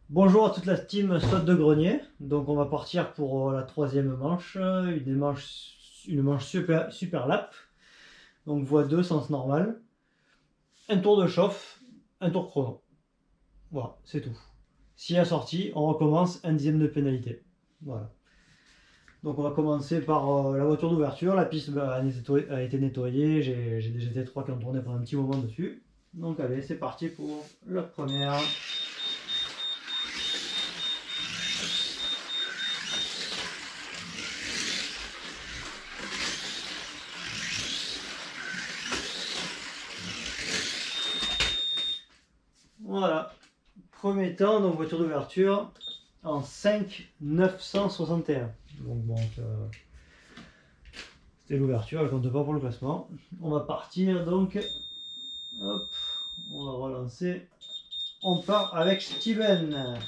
Bonjour à toute la team Saute de Grenier. Donc on va partir pour la troisième manche, une manche super lap. Donc voie 2, sens normal. Un tour de chauffe, un tour chrono. Voilà, c'est tout. Si assorti, on recommence un dixième de pénalité. Voilà. Donc on va commencer par la voiture d'ouverture. La piste a été nettoyée. J'ai des GT3 qui ont tourné pendant un petit moment dessus. Donc allez, c'est parti pour la première. Voilà. Premier temps, donc voiture d'ouverture en 5 961. Donc bon, c'était l'ouverture, elle compte pas pour le classement. On va partir donc. Hop, on va relancer. On part avec Steven.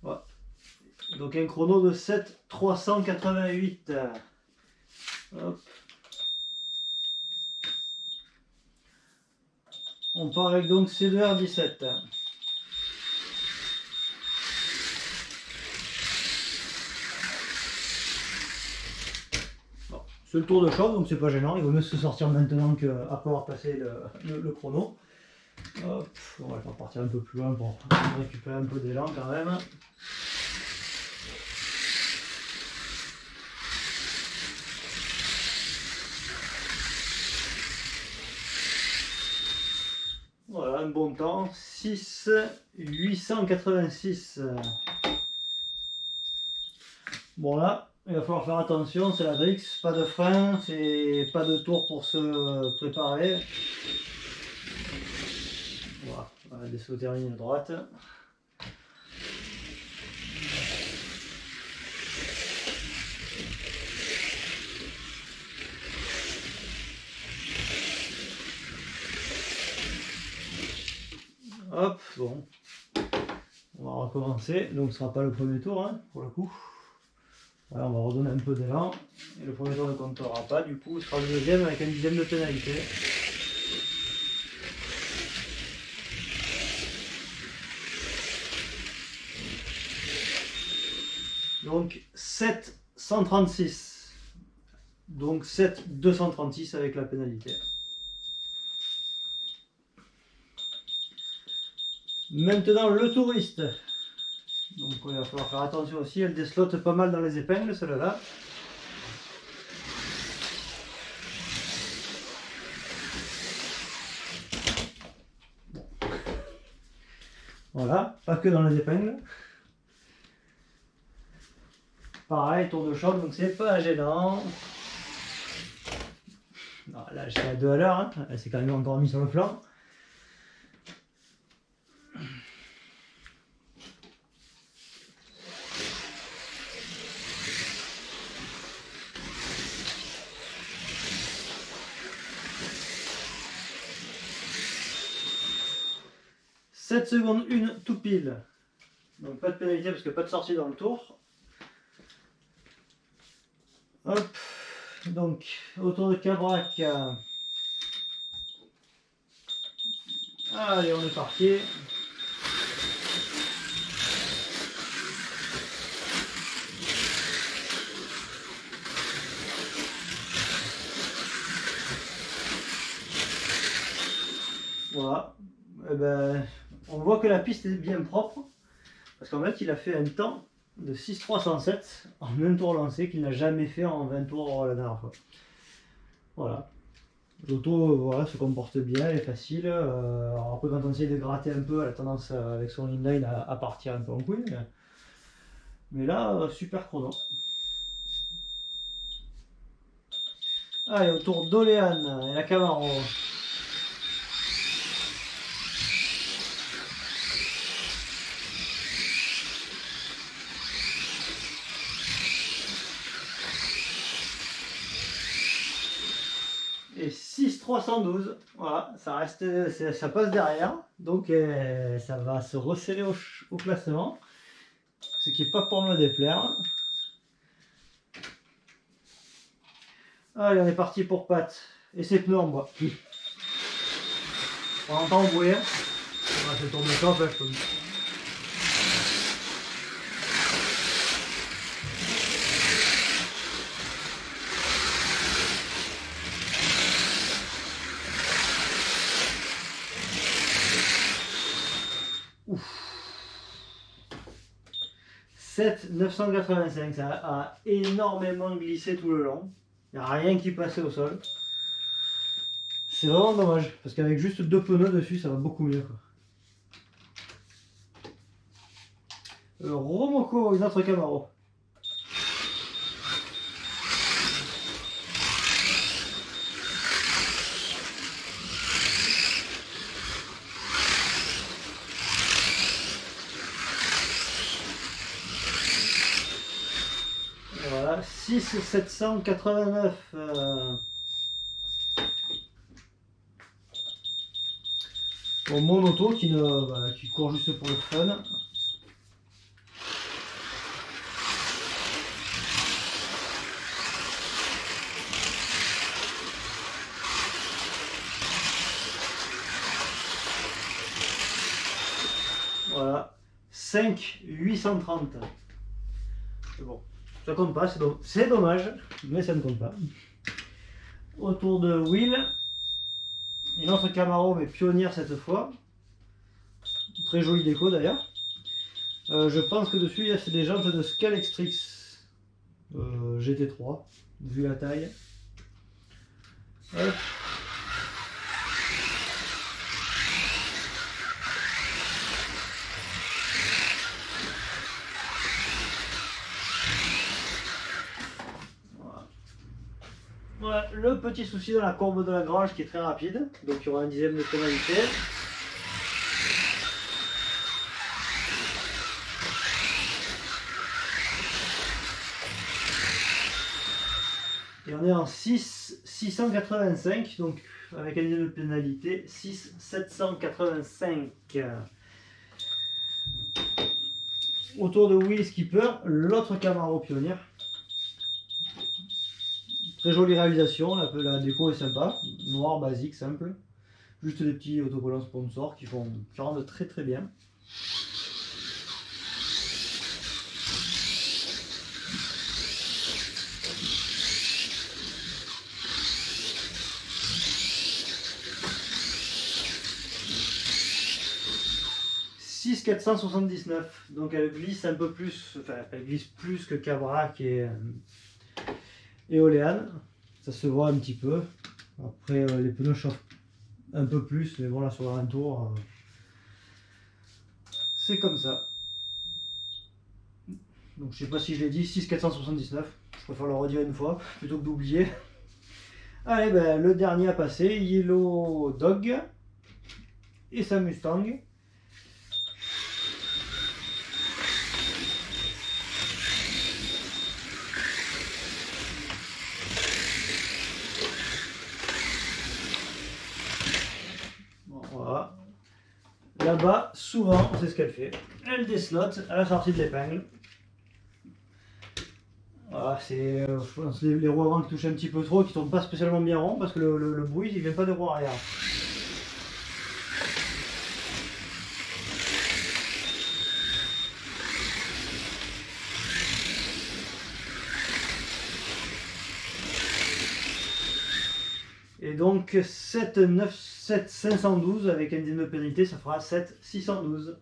Voilà. Donc un chrono de 7 388. Hop. On part avec donc C2R17. Bon, c'est le tour de chauffe, donc c'est pas gênant. Il vaut mieux se sortir maintenant qu'après avoir passé le chrono. Hop, on va partir un peu plus loin pour récupérer un peu d'élan quand même. Voilà, un bon temps, 6 886. Bon là, il va falloir faire attention, c'est la Drix, pas de frein, c'est pas de tour pour se préparer. Voilà, on va descendre la ligne à droite. Hop, bon. On va recommencer, donc ce sera pas le premier tour hein, pour le coup. Voilà, on va redonner un peu d'élan. Et le premier tour ne comptera pas, du coup, ce sera le deuxième avec un dixième de pénalité. Donc 7 136. Donc 7 236 avec la pénalité. Maintenant le touriste. Donc il va falloir faire attention aussi, elle deslotte pas mal dans les épingles celle-là. Voilà, pas que dans les épingles. Pareil, tour de choc, donc c'est pas gênant. Non, là, je suis à 2 à l'heure, hein. Elle s'est quand même encore mise sur le flanc. « 7 secondes 1 tout pile. Donc pas de pénalité parce que pas de sortie dans le tour. Hop, donc autour de Cabrac. Allez, on est parti. Voilà. Eh ben, on voit que la piste est bien propre. Parce qu'en fait, il a fait un temps de 6,307 en un tour lancé qu'il n'a jamais fait en 20 tours la dernière fois. Voilà. L'auto voilà, se comporte bien, elle est facile. Alors après, quand on essaie de gratter un peu, elle a tendance avec son inline à partir un peu en couille. Mais là, super chrono. Allez, autour d'Oléane et la Camaro. Et 6 312, voilà, ça reste, ça passe derrière, donc ça va se resserrer au classement, ce qui n'est pas pour me déplaire. Allez, on est parti pour Pat, et ses pneus en bois. On entend le bruit, c'est tourné top, je peux... Ouf. 7,985, ça a énormément glissé tout le long. Il n'y a rien qui passait au sol. C'est vraiment dommage, parce qu'avec juste 2 pneus dessus, ça va beaucoup mieux, quoi. Remoco, une autre Camaro. Voilà, 6,789. Bon, mon auto qui court juste pour le fun. Voilà, 5,830. Bon, ça compte pas, c'est dommage, mais ça ne compte pas. Autour de Will, une autre Camaro, mais pionnière cette fois. Très jolie déco d'ailleurs. Je pense que dessus, c'est des jantes de Scalextrix GT3, vu la taille. Hop. Voilà, le petit souci dans la courbe de la grange qui est très rapide, donc il y aura un 10e de pénalité. Et on est en 685, donc avec un 10e de pénalité, 6,785. Autour de Will Skipper, l'autre Camaro pionnière. Très jolie réalisation, la déco est sympa, noir basique, simple. Juste des petits autocollants sponsors qui rendent très très bien. « 6,479 », donc elle glisse un peu plus, enfin elle glisse plus que Cabrac et Olean, ça se voit un petit peu. Après les pneus chauffent un peu plus, mais bon là sur un tour, c'est comme ça. Donc je sais pas si je l'ai dit, 6,479, je préfère le redire une fois plutôt que d'oublier. Allez, ben, le dernier à passer, Yellow Dog et sa Mustang. Voilà. Là-bas, souvent, c'est ce qu'elle fait. Elle déslotte à la sortie de l'épingle. Voilà, c'est, je pense, les roues avant qui touchent un petit peu trop, qui tournent pas spécialement bien rond, parce que le bruit, il vient pas des roues arrière. Et donc 7,512 avec un 10 de pénalité, ça fera 7,612.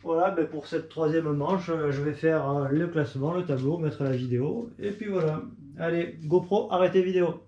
Voilà, ben pour cette troisième manche, je vais faire le classement, le tableau, mettre la vidéo, et puis voilà. Allez, GoPro, arrêtez vidéo.